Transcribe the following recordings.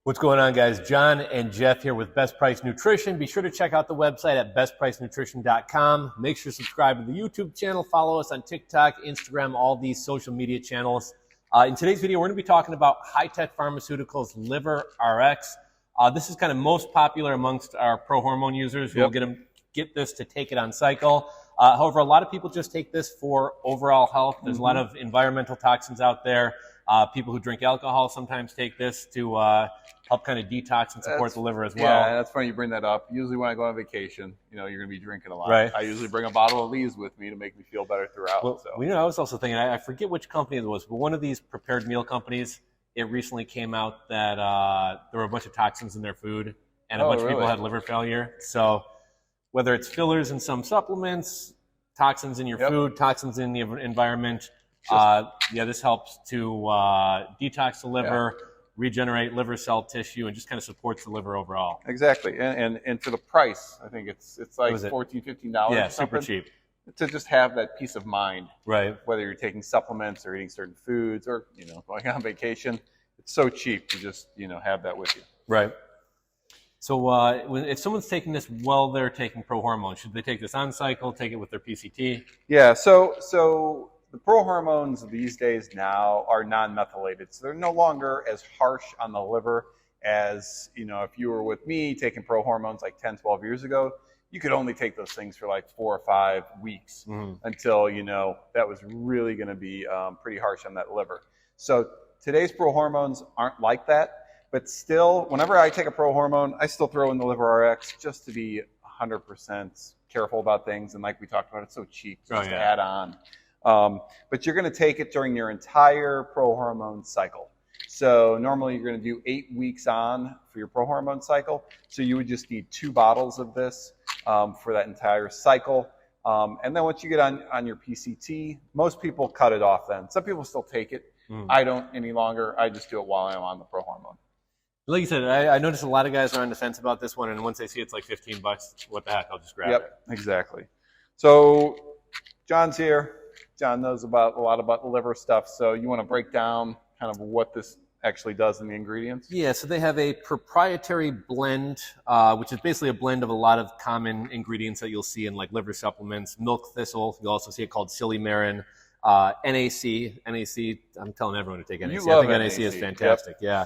What's going on, guys? John and Jeff here with Best Price Nutrition. Be sure to check out the website at BestPriceNutrition.com. Make sure to subscribe to the YouTube channel. Follow us on TikTok, Instagram, all these social media channels. In today's video, we're going to be talking about high-tech pharmaceuticals, Liver RX. This is kind of most popular amongst our pro-hormone users who will get this to take it on cycle. However, a lot of people just take this for overall health. There's a lot of environmental toxins out there. People who drink alcohol sometimes take this to help kind of detox and support the liver as well. Yeah, that's funny you bring that up. Usually when I go on vacation, you're going to be drinking a lot. Right. I usually bring a bottle of these with me to make me feel better throughout. Well, I was also thinking, I forget which company it was, but one of these prepared meal companies, it recently came out that there were a bunch of toxins in their food, and a bunch of people had liver failure. So whether it's fillers in some supplements, toxins in your food, toxins in the environment, this helps to detox the liver, regenerate liver cell tissue, and just kind of supports the liver overall. Exactly. And for the price, I think it's like $14, $15. Yeah, super cheap. To just have that peace of mind. Right. Whether you're taking supplements or eating certain foods or, going on vacation, it's so cheap to just, have that with you. Right. So if someone's taking this while they're taking pro-hormone, should they take this on cycle, take it with their PCT? Yeah, so the pro-hormones these days now are non-methylated, so they're no longer as harsh on the liver as, if you were with me taking pro-hormones like 10, 12 years ago, you could only take those things for like 4 or 5 weeks until, that was really going to be pretty harsh on that liver. So today's pro-hormones aren't like that, but still, whenever I take a pro-hormone, I still throw in the Liver RX just to be 100% careful about things, and like we talked about, it's so cheap just to add on. But you're going to take it during your entire pro-hormone cycle. So normally you're going to do 8 weeks on for your pro-hormone cycle. So you would just need 2 bottles of this for that entire cycle. And then once you get on your PCT, most people cut it off then. Some people still take it. I don't any longer. I just do it while I'm on the pro-hormone. Like you said, I noticed a lot of guys are on the fence about this one, and once they see it's like $15, what the heck, I'll just grab it. Yep, exactly. So John's here. John knows a lot about the liver stuff, so you want to break down kind of what this actually does in the ingredients? Yeah, so they have a proprietary blend, which is basically a blend of a lot of common ingredients that you'll see in like liver supplements, milk thistle, you'll also see it called silymarin, NAC, I'm telling everyone to take NAC. I think NAC is fantastic, yeah.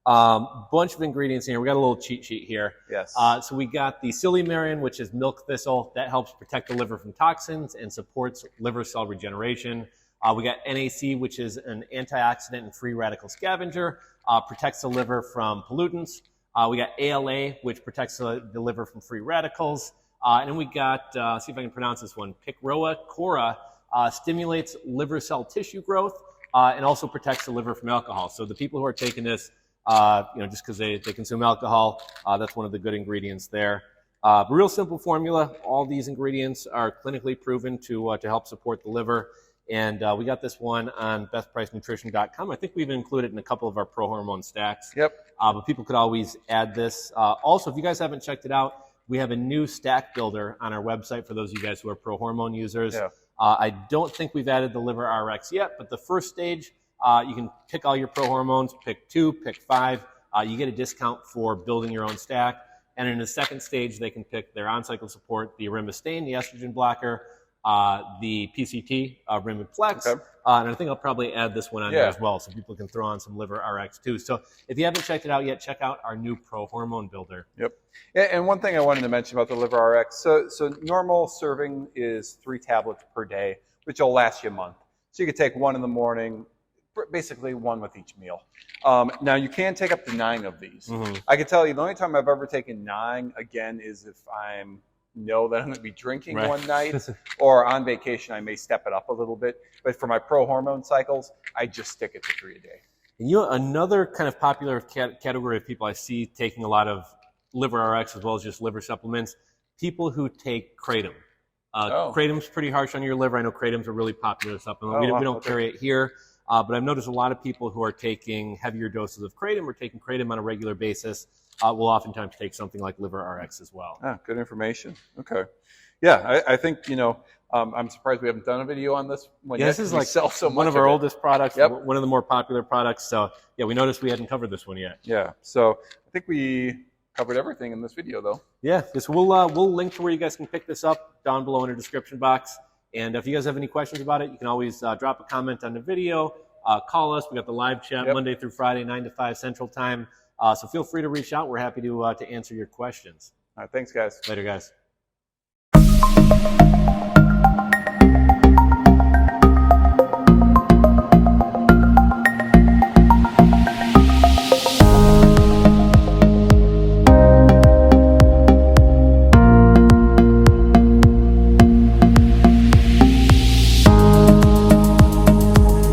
Bunch of ingredients in here. We got a little cheat sheet here. Yes. So we got the silymarin, which is milk thistle. That helps protect the liver from toxins and supports liver cell regeneration. We got NAC, which is an antioxidant and free radical scavenger, protects the liver from pollutants. We got ALA, which protects the liver from free radicals. And then we got, see if I can pronounce this one, Picroa cora, stimulates liver cell tissue growth and also protects the liver from alcohol. So the people who are taking this, just because they consume alcohol, that's one of the good ingredients there. Real simple formula. All these ingredients are clinically proven to help support the liver. And we got this one on BestPriceNutrition.com. I think we've included it in a couple of our pro-hormone stacks. Yep. But people could always add this. Also, if you guys haven't checked it out, we have a new stack builder on our website for those of you guys who are pro-hormone users. Yeah. I don't think we've added the Liver RX yet, but the first stage, you can pick all your pro-hormones, pick 2, pick 5. You get a discount for building your own stack. And in the second stage, they can pick their on-cycle support, the arimistane, the estrogen blocker, the PCT, Rimiplex, and I think I'll probably add this one on there as well so people can throw on some Liver RX too. So if you haven't checked it out yet, check out our new pro-hormone builder. Yep. And one thing I wanted to mention about the Liver RX, so normal serving is 3 tablets per day, which will last you a month. So you could take 1 in the morning, basically 1 with each meal. Now you can take up to 9 of these. I can tell you the only time I've ever taken 9, again, is if know that I'm going to be drinking one night or on vacation, I may step it up a little bit. But for my pro-hormone cycles, I just stick it to 3 a day. And another kind of popular category of people I see taking a lot of Liver RX as well as just liver supplements, people who take kratom. Kratom's pretty harsh on your liver. I know kratom's a really popular supplement. We don't carry it here. But I've noticed a lot of people who are taking heavier doses of kratom or taking kratom on a regular basis will oftentimes take something like Liver RX as well. Good information. Okay. Yeah, I think, I'm surprised we haven't done a video on this one Yeah, yet. this is We like sell so much one of our it. oldest products, Yep. one of the more popular products. So yeah, we noticed we hadn't covered this one yet. Yeah, so I think we covered everything in this video, though. Yeah, this we'll link to where you guys can pick this up down below in the description box. And if you guys have any questions about it, you can always drop a comment on the video, call us. We got the live chat Monday through Friday, 9 to 5 Central Time. So feel free to reach out. We're happy to answer your questions. All right, thanks, guys. Later, guys.